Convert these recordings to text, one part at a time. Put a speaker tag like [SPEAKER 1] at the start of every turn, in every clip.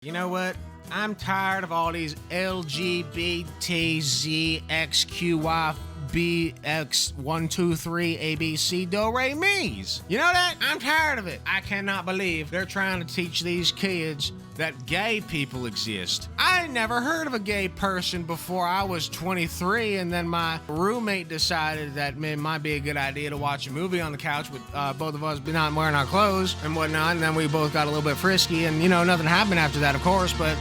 [SPEAKER 1] You know what? I'm tired of all these LGBTZXQYBX123 ABC do re me's. You know that? I'm tired of it. I cannot believe they're trying to teach these kids that gay people exist. I never heard of a gay person before I was 23, and then my roommate decided that it might be a good idea to watch a movie on the couch with both of us not wearing our clothes and whatnot, and then we both got a little bit frisky, and nothing happened after that, of course, but...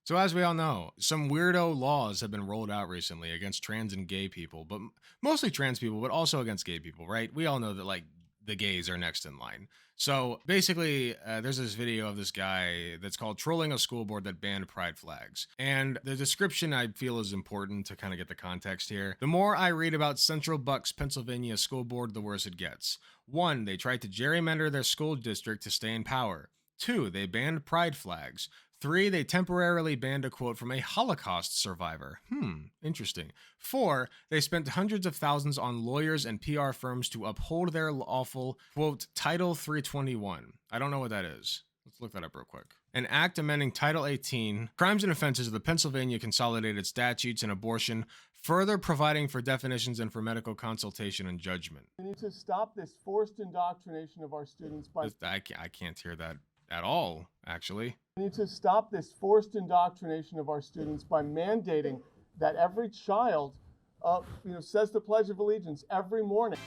[SPEAKER 1] So as we all know, some weirdo laws have been rolled out recently against trans and gay people, but mostly trans people, but also against gay people, right? We all know that, like, the gays are next in line. So basically, there's this video of this guy that's called Trolling a School Board That Banned Pride Flags. And the description I feel is important to kind of get the context here. The more I read about Central Bucks, Pennsylvania school board, the worse it gets. 1, they tried to gerrymander their school district to stay in power. 2, they banned pride flags. 3, they temporarily banned a quote from a Holocaust survivor. Interesting. 4, they spent hundreds of thousands on lawyers and PR firms to uphold their lawful, quote, Title 321. I don't know what that is. Let's look that up real quick. An act amending Title 18, Crimes and Offenses of the Pennsylvania Consolidated Statutes and Abortion, further providing for definitions and for medical consultation and judgment.
[SPEAKER 2] We need to stop this forced indoctrination of our students by...
[SPEAKER 1] I can't hear that at all, actually.
[SPEAKER 2] We need to stop this forced indoctrination of our students by mandating that every child says the Pledge of Allegiance every morning.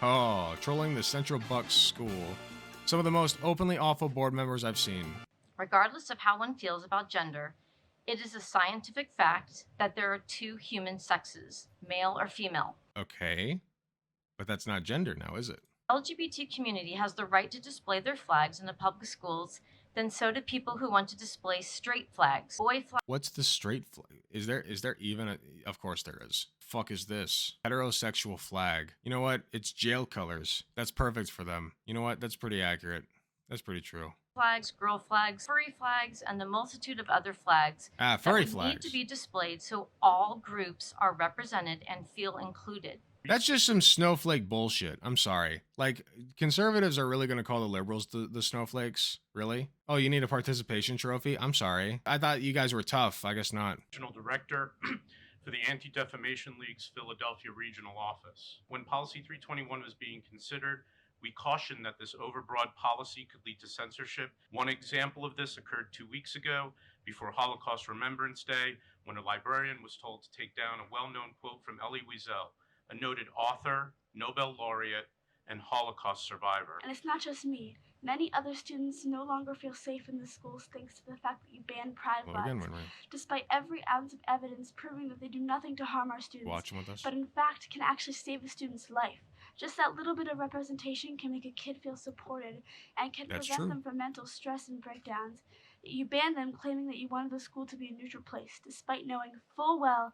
[SPEAKER 1] Oh, trolling the Central Bucks school. Some of the most openly awful board members I've seen.
[SPEAKER 3] Regardless of how one feels about gender, it is a scientific fact that there are 2 human sexes, male or female.
[SPEAKER 1] Okay, but that's not gender now, is it?
[SPEAKER 3] LGBT community has the right to display their flags in the public schools, then so do people who want to display straight flags. Boy flags.
[SPEAKER 1] What's the straight flag? Is there even a... Of course there is. Fuck is this? Heterosexual flag. You know what? It's jail colors. That's perfect for them. You know what? That's pretty accurate. That's pretty true.
[SPEAKER 3] Flags, girl flags, furry flags, and the multitude of other flags
[SPEAKER 1] furry
[SPEAKER 3] that
[SPEAKER 1] flags
[SPEAKER 3] need to be displayed so all groups are represented and feel included.
[SPEAKER 1] That's just some snowflake bullshit. I'm sorry. Like, conservatives are really going to call the liberals the snowflakes? Really? Oh, you need a participation trophy? I'm sorry. I thought you guys were tough. I guess not.
[SPEAKER 4] Regional Director for the Anti-Defamation League's Philadelphia Regional Office. When Policy 321 was being considered, we cautioned that this overbroad policy could lead to censorship. One example of this occurred 2 weeks ago, before Holocaust Remembrance Day, when a librarian was told to take down a well-known quote from Elie Wiesel, a noted author, Nobel laureate, and Holocaust survivor.
[SPEAKER 5] And it's not just me. Many other students no longer feel safe in the schools thanks to the fact that you banned pride flags, despite every ounce of evidence proving that they do nothing to harm our students, but in fact can actually save a student's life. Just that little bit of representation can make a kid feel supported and can prevent them from mental stress and breakdowns. You banned them claiming that you wanted the school to be a neutral place, despite knowing full well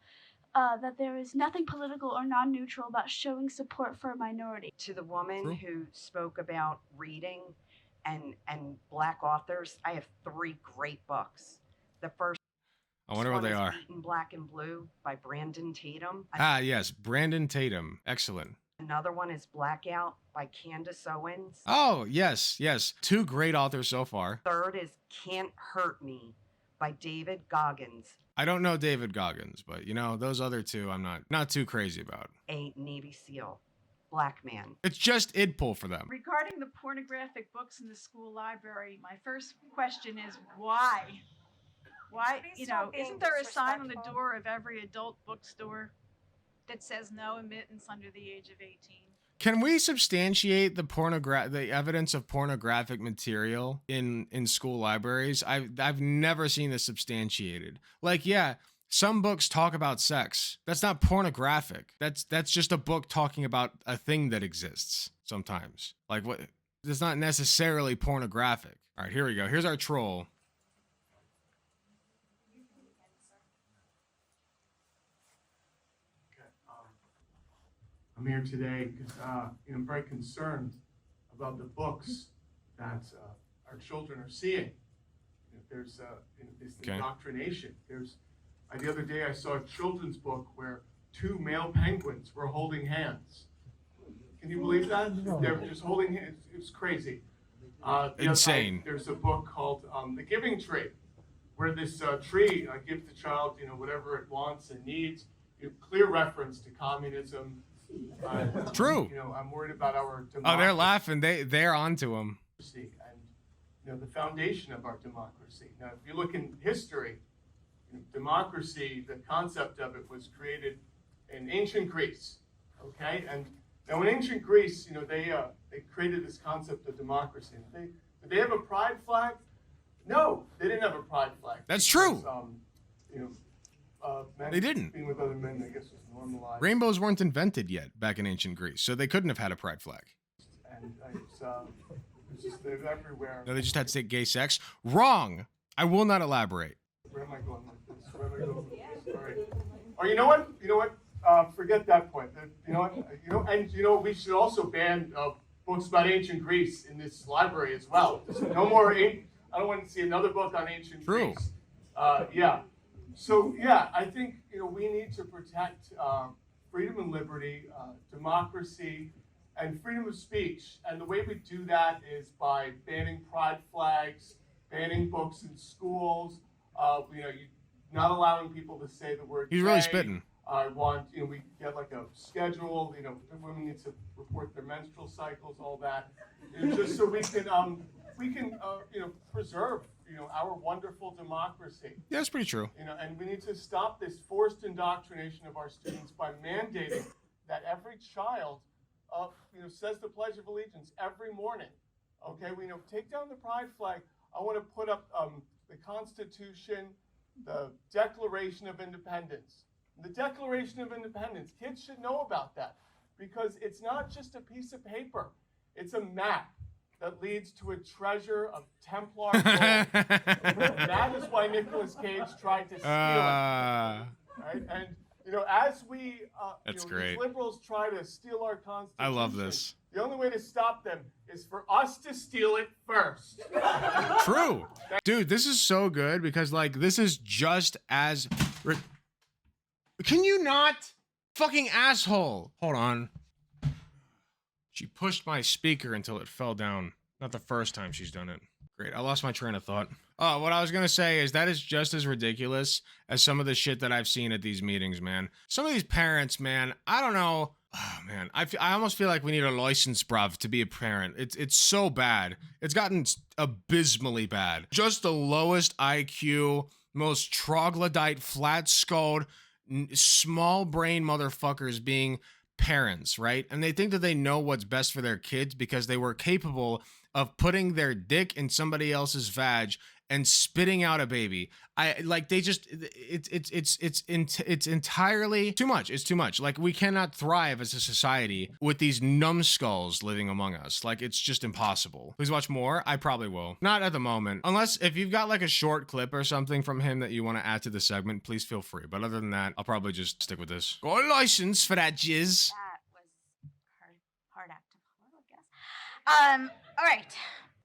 [SPEAKER 5] that there is nothing political or non-neutral about showing support for a minority.
[SPEAKER 6] To the woman who spoke about reading and Black authors, I have 3 great books. The first
[SPEAKER 1] I wonder what they are.
[SPEAKER 6] Eaten Black and Blue by Brandon Tatum.
[SPEAKER 1] Yes, Brandon Tatum. Excellent.
[SPEAKER 6] Another one is Blackout by Candace Owens.
[SPEAKER 1] Oh, yes. 2 great authors so far.
[SPEAKER 6] Third is Can't Hurt Me by David Goggins.
[SPEAKER 1] I don't know David Goggins, but those other 2 I'm not too crazy about.
[SPEAKER 6] A Navy SEAL, Black Man.
[SPEAKER 1] It's just id pull for them.
[SPEAKER 7] Regarding the pornographic books in the school library, my first question is why? Why, isn't there a sign on the door of every adult bookstore that says no admittance under the age of 18?
[SPEAKER 1] Can we substantiate the evidence of pornographic material in school libraries? I've never seen this substantiated. Like, yeah, some books talk about sex. That's not pornographic. That's just a book talking about a thing that exists sometimes. Like, what? It's not necessarily pornographic. All right, here we go. Here's our troll.
[SPEAKER 2] I'm here today because I'm very concerned about the books that our children are seeing. There's this indoctrination. The other day I saw a children's book where two male penguins were holding hands. Can you believe that? They were just holding hands. It was crazy.
[SPEAKER 1] Insane.
[SPEAKER 2] There's a book called The Giving Tree, where this tree gives the child, whatever it wants and needs. Clear reference to communism.
[SPEAKER 1] True.
[SPEAKER 2] I'm worried about our democracy.
[SPEAKER 1] Oh, they're laughing. They're onto him.
[SPEAKER 2] And the foundation of our democracy. Now, if you look in history, democracy, the concept of it was created in ancient Greece. Okay, and now in ancient Greece, they created this concept of democracy. Did they have a pride flag? No, they didn't have a pride flag.
[SPEAKER 1] That's true.
[SPEAKER 2] Men
[SPEAKER 1] They didn't.
[SPEAKER 2] being with other men, I guess, was normalized.
[SPEAKER 1] Rainbows weren't invented yet back in ancient Greece, so they couldn't have had a pride flag.
[SPEAKER 2] And it's just they're everywhere.
[SPEAKER 1] No, they just had to take gay sex. Wrong. I will not elaborate.
[SPEAKER 2] Where am I going with this? Where am I going with this? All right. Oh, you know what? Forget that point. We should also ban books about ancient Greece in this library as well. No more. I don't want to see another book on ancient Greece. Yeah. So yeah, I think we need to protect freedom and liberty, democracy, and freedom of speech. And the way we do that is by banning pride flags, banning books in schools. Not allowing people to say the word.
[SPEAKER 1] He's really spitting.
[SPEAKER 2] I want, we get like a schedule, women need to report their menstrual cycles, all that, just so we can preserve, our wonderful democracy.
[SPEAKER 1] Yeah, that's pretty true.
[SPEAKER 2] And we need to stop this forced indoctrination of our students by mandating that every child, says the Pledge of Allegiance every morning. Okay, take down the pride flag. I want to put up the Constitution, the Declaration of Independence. The Declaration of Independence, kids should know about that because it's not just a piece of paper. It's a map that leads to a treasure of Templar gold. That is why Nicolas Cage tried to steal it. Right? And, as we,
[SPEAKER 1] That's great.
[SPEAKER 2] these liberals try to steal our Constitution,
[SPEAKER 1] I love this.
[SPEAKER 2] The only way to stop them is for us to steal it first.
[SPEAKER 1] True. Dude, this is so good because, this is just as... Can you not? Fucking asshole. Hold on. She pushed my speaker until it fell down. Not the first time she's done it. Great. I lost my train of thought. What I was going to say is that is just as ridiculous as some of the shit that I've seen at these meetings, man. Some of these parents, man, I don't know. Oh, man. I almost feel like we need a license, bruv, to be a parent. It's so bad. It's gotten abysmally bad. Just the lowest IQ, most troglodyte, flat-skulled, small brain motherfuckers being parents, right? And they think that they know what's best for their kids because they were capable of putting their dick in somebody else's vag and spitting out a baby. It's entirely too much. It's too much. We cannot thrive as a society with these numbskulls living among us. It's just impossible. Please watch more. I probably will. Not at the moment. Unless if you've got a short clip or something from him that you want to add to the segment, please feel free. But other than that, I'll probably just stick with this. Got a license for that jizz.
[SPEAKER 8] That was hard act to follow, I guess. All right.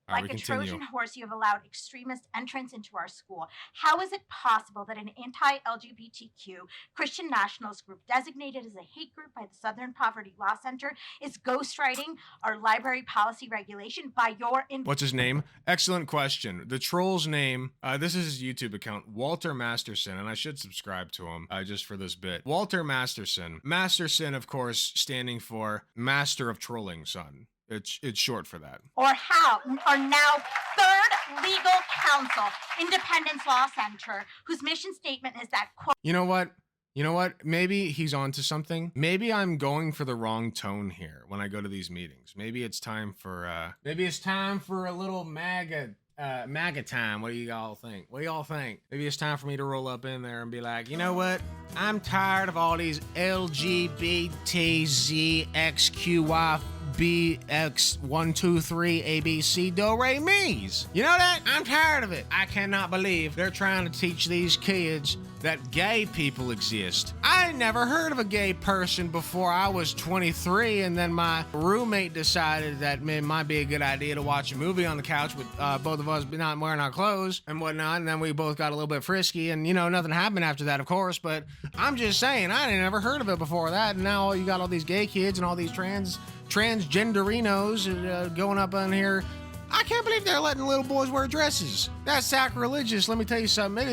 [SPEAKER 8] Like a Trojan horse, you have allowed extremist entrance into our school. How is it possible that an anti-LGBTQ Christian nationalist group designated as a hate group by the Southern Poverty Law Center is ghostwriting our library policy regulation by your...
[SPEAKER 1] What's his name? Excellent question. The troll's name, this is his YouTube account, Walter Masterson, and I should subscribe to him just for this bit. Walter Masterson. Masterson, of course, standing for Master of Trolling Son. It's short for that.
[SPEAKER 8] Or how our now third legal counsel, Independence Law Center, whose mission statement is that, quote...
[SPEAKER 1] You know what? Maybe he's onto something. Maybe I'm going for the wrong tone here when I go to these meetings. Maybe it's time for a little MAGA time. What do you all think? Maybe it's time for me to roll up in there and be like, you know what? I'm tired of all these LGBTZXQY BX123ABC do re mi's. You know that? I'm tired of it. I cannot believe they're trying to teach these kids that gay people exist. I never heard of a gay person before I was 23, and then my roommate decided that it might be a good idea to watch a movie on the couch with both of us not wearing our clothes and whatnot, and then we both got a little bit frisky, and nothing happened after that, of course, but I'm just saying, I had never heard of it before that, and now you got all these gay kids and all these transgenderinos going up on here. I can't believe they're letting little boys wear dresses. That's sacrilegious. Let me tell you something.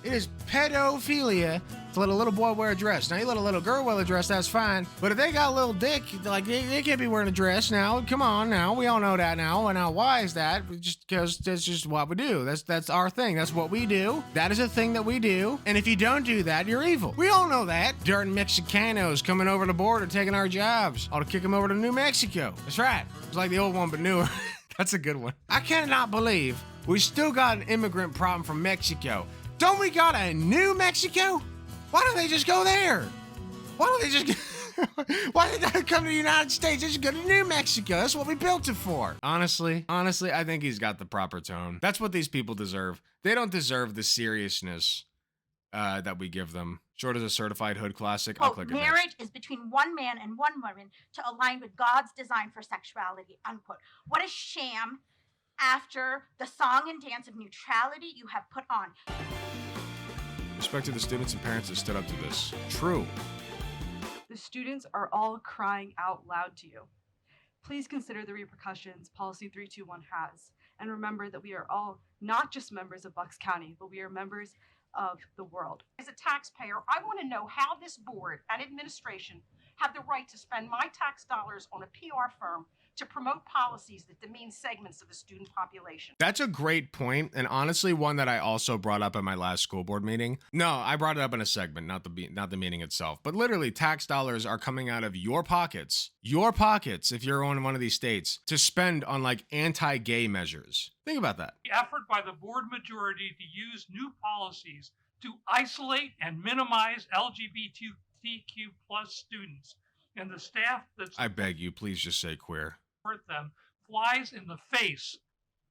[SPEAKER 1] It is pedophilia to let a little boy wear a dress. Now, you let a little girl wear a dress, that's fine. But if they got a little dick, like, they can't be wearing a dress now. Come on now. We all know that now. And now, why is that? Just because that's just what we do. That's our thing. That's what we do. That is a thing that we do. And if you don't do that, you're evil. We all know that. Dirt Mexicanos coming over the border, taking our jobs. Ought to kick them over to New Mexico. That's right. It's like the old one, but newer. That's a good one. I cannot believe we still got an immigrant problem from Mexico. Don't we got a New Mexico? Why don't they just go there? Why don't they just why did they come to the United States? They just go to New Mexico. That's what we built it for. Honestly, I think he's got the proper tone. That's what these people deserve. They don't deserve the seriousness that we give them. Short as a certified hood classic. I'll click it next.
[SPEAKER 8] Marriage is between one man and one woman to align with God's design for sexuality, unquote. What a sham after the song and dance of neutrality you have put on.
[SPEAKER 1] Respect to the students and parents that stood up to this. True.
[SPEAKER 9] The students are all crying out loud to you. Please consider the repercussions Policy 321 has, and remember that we are all not just members of Bucks County, but we are members of the world.
[SPEAKER 10] As a taxpayer, I want to know how this board and administration have the right to spend my tax dollars on a PR firm to promote policies that demean segments of the student population.
[SPEAKER 1] That's a great point, and honestly, one that I also brought up at my last school board meeting. No, I brought it up in a segment, not the meeting itself. But literally, tax dollars are coming out of your pockets, if you're in one of these states, to spend on like anti-gay measures. Think about that.
[SPEAKER 11] The effort by the board majority to use new policies to isolate and minimize LGBTQ plus students and the staff that's
[SPEAKER 1] I beg you, please just say queer.
[SPEAKER 11] Support them flies in the face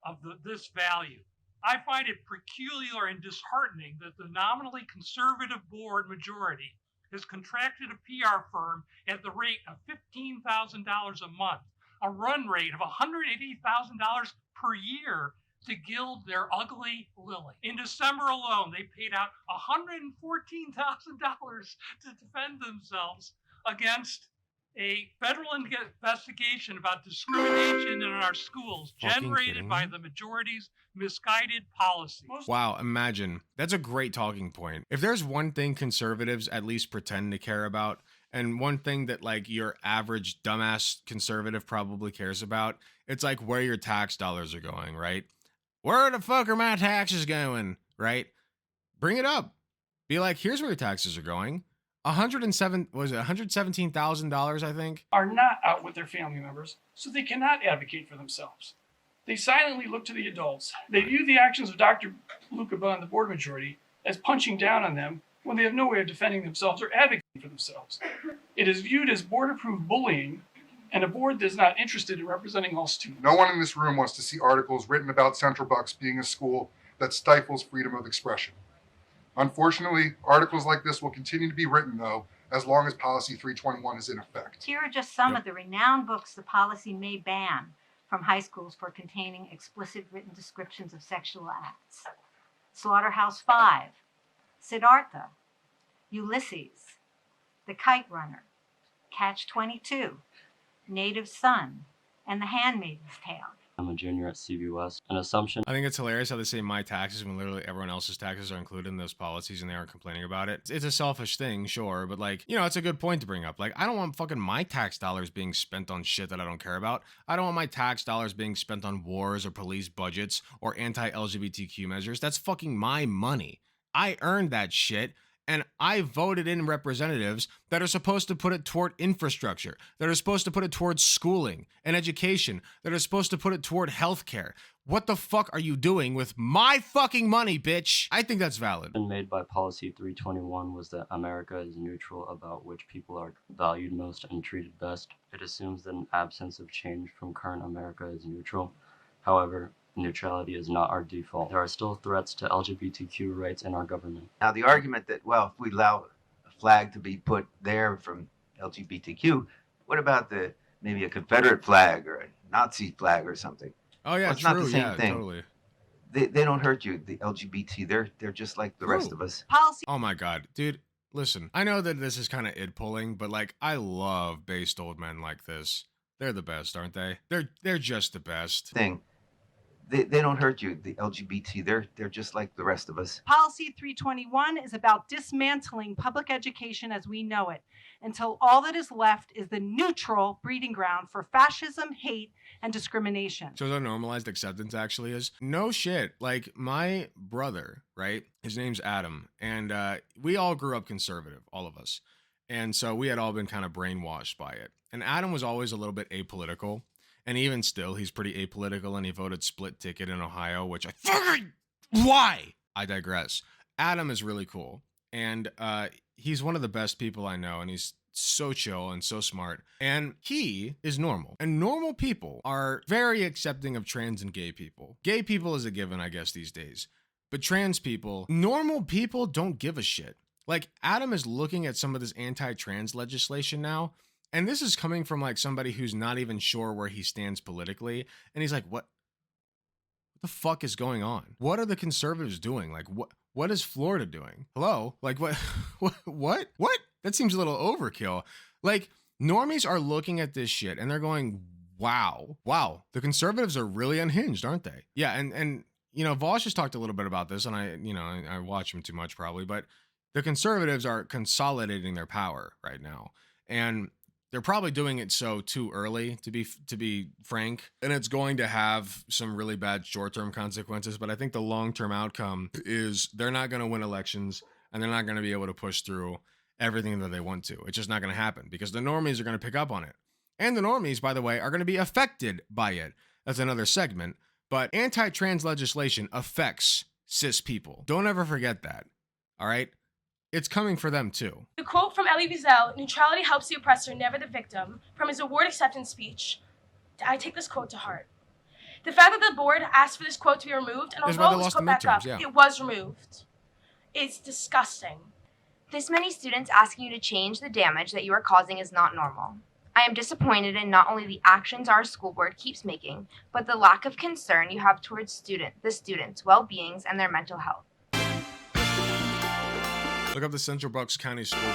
[SPEAKER 11] of this value. I find it peculiar and disheartening that the nominally conservative board majority has contracted a PR firm at the rate of $15,000 a month, a run rate of $180,000 per year to gild their ugly lily. In December alone, they paid out $114,000 to defend themselves against a federal investigation about discrimination in our schools generated by the majority's misguided policies.
[SPEAKER 1] Wow, imagine. That's a great talking point. If there's one thing conservatives at least pretend to care about, and one thing that like your average dumbass conservative probably cares about, it's like where your tax dollars are going, right? Where the fuck are my taxes going, right? Bring it up. Be like, here's where your taxes are going. $117,000, I think,
[SPEAKER 12] are not out with their family members, so they cannot advocate for themselves. They silently look to the adults. They view the actions of Dr. Luca and the board majority as punching down on them when they have no way of defending themselves or advocating for themselves. It is viewed as board-approved bullying, and a board that is not interested in representing all students.
[SPEAKER 13] No one in this room wants to see articles written about Central Bucks being a school that stifles freedom of expression. Unfortunately, articles like this will continue to be written, though, as long as Policy 321 is in effect.
[SPEAKER 14] Here are just some of the renowned books the policy may ban from high schools for containing explicit written descriptions of sexual acts. Slaughterhouse-5, Siddhartha, Ulysses, The Kite Runner, Catch-22, Native Son, and The Handmaid's Tale.
[SPEAKER 15] I'm a junior at CB West. An assumption.
[SPEAKER 1] I think it's hilarious how they say my taxes when literally everyone else's taxes are included in those policies and they aren't complaining about it. It's a selfish thing, sure, but like, it's a good point to bring up. Like, I don't want fucking my tax dollars being spent on shit that I don't care about. I don't want my tax dollars being spent on wars or police budgets or anti-LGBTQ measures. That's fucking my money. I earned that shit. And I voted in representatives that are supposed to put it toward infrastructure, that are supposed to put it towards schooling and education, that are supposed to put it toward healthcare. What the fuck are you doing with my fucking money, bitch? I think that's valid.
[SPEAKER 15] Made by Policy 321 was that America is neutral about which people are valued most and treated best. It assumes that an absence of change from current America is neutral. However, neutrality is not our default. There are still threats to LGBTQ rights in our government.
[SPEAKER 16] Now, the argument that, well, if we allow a flag to be put there from LGBTQ, what about maybe a Confederate flag or a Nazi flag or something?
[SPEAKER 1] Oh yeah,
[SPEAKER 16] well, it's
[SPEAKER 1] true.
[SPEAKER 16] not the same
[SPEAKER 1] Yeah,
[SPEAKER 16] thing.
[SPEAKER 1] Totally.
[SPEAKER 16] They don't hurt you. The LGBT, they're just like the rest of us.
[SPEAKER 7] Policy.
[SPEAKER 1] Oh my god, dude. Listen, I know that this is kind of id pulling, but like I love based old men like this. They're the best, aren't they? They're just the best.
[SPEAKER 16] They don't hurt you. The LGBT, they're just like the rest of us.
[SPEAKER 7] Policy 321 is about dismantling public education as we know it, until all that is left is the neutral breeding ground for fascism, hate, and discrimination.
[SPEAKER 1] So how normalized acceptance actually is? No shit. Like my brother, right? His name's Adam, and we all grew up conservative, all of us. And so we had all been kind of brainwashed by it. And Adam was always a little bit apolitical. And even still, he's pretty apolitical, and he voted split ticket in Ohio, which I fucking... Why? I digress. Adam is really cool. And he's one of the best people I know, and he's so chill and so smart. And he is normal. And normal people are very accepting of trans and gay people. Gay people is a given, I guess, these days. But trans people, normal people don't give a shit. Like, Adam is looking at some of this anti-trans legislation now, and this is coming from like somebody who's not even sure where he stands politically. And he's like, what the fuck is going on? What are the conservatives doing? Like, what is Florida doing? Hello? Like, what? That seems a little overkill. Like, normies are looking at this shit and they're going, wow, the conservatives are really unhinged, aren't they? Yeah. And you know, Vosh has talked a little bit about this, and I watch him too much probably, but the conservatives are consolidating their power right now. And they're probably doing it so too early, to be frank, and it's going to have some really bad short-term consequences. But I think the long-term outcome is they're not going to win elections, and they're not going to be able to push through everything that they want to. It's just not going to happen because the normies are going to pick up on it, and the normies, by the way, are going to be affected by it. That's another segment. But anti-trans legislation affects cis people. Don't ever forget that. All right. It's coming for them too.
[SPEAKER 17] The quote from Elie Wiesel, "Neutrality helps the oppressor, never the victim," from his award acceptance speech. I take this quote to heart. The fact that the board asked for this quote to be removed, and although it was put back up, it was removed. It's disgusting.
[SPEAKER 18] This many students asking you to change the damage that you are causing is not normal. I am disappointed in not only the actions our school board keeps making, but the lack of concern you have towards the students' well-beings and their mental health.
[SPEAKER 1] Look up the Central Bucks County School Board.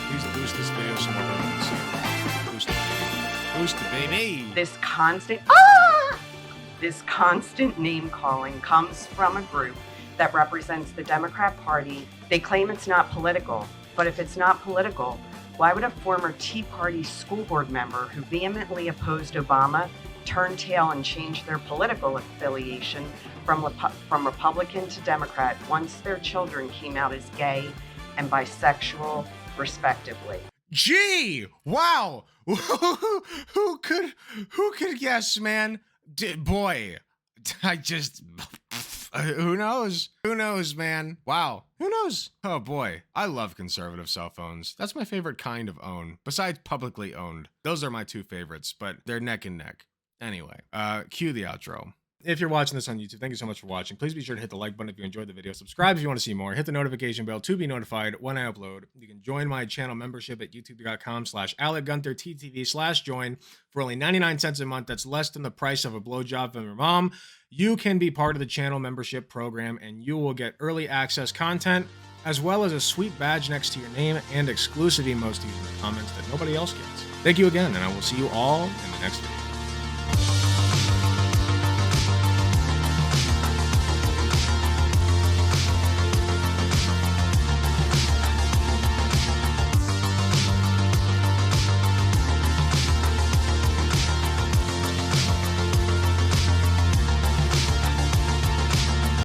[SPEAKER 1] Please boost this video so more people can see it. Boost it, baby.
[SPEAKER 6] This constant name calling comes from a group that represents the Democrat Party. They claim it's not political, but if it's not political, why would a former Tea Party school board member who vehemently opposed Obama turn tail and change their political affiliation from Republican to Democrat once their children came out as gay and bisexual, respectively?
[SPEAKER 1] Gee, wow. Who could guess, man? Boy, I just... who knows? Who knows, man? Wow. Who knows? Oh boy. I love conservative cell phones. That's my favorite kind of own. Besides publicly owned. Those are my two favorites, but they're neck and neck. Anyway, cue the outro. If you're watching this on YouTube, thank you so much for watching. Please be sure to hit the like button if you enjoyed the video. Subscribe if you want to see more. Hit the notification bell to be notified when I upload. You can join my channel membership at youtube.com/AlecGunther/TTV/join for only 99 cents a month. That's less than the price of a blowjob from your mom. You can be part of the channel membership program, and you will get early access content, as well as a sweet badge next to your name and exclusive emojis in the comments that nobody else gets. Thank you again, and I will see you all in the next video.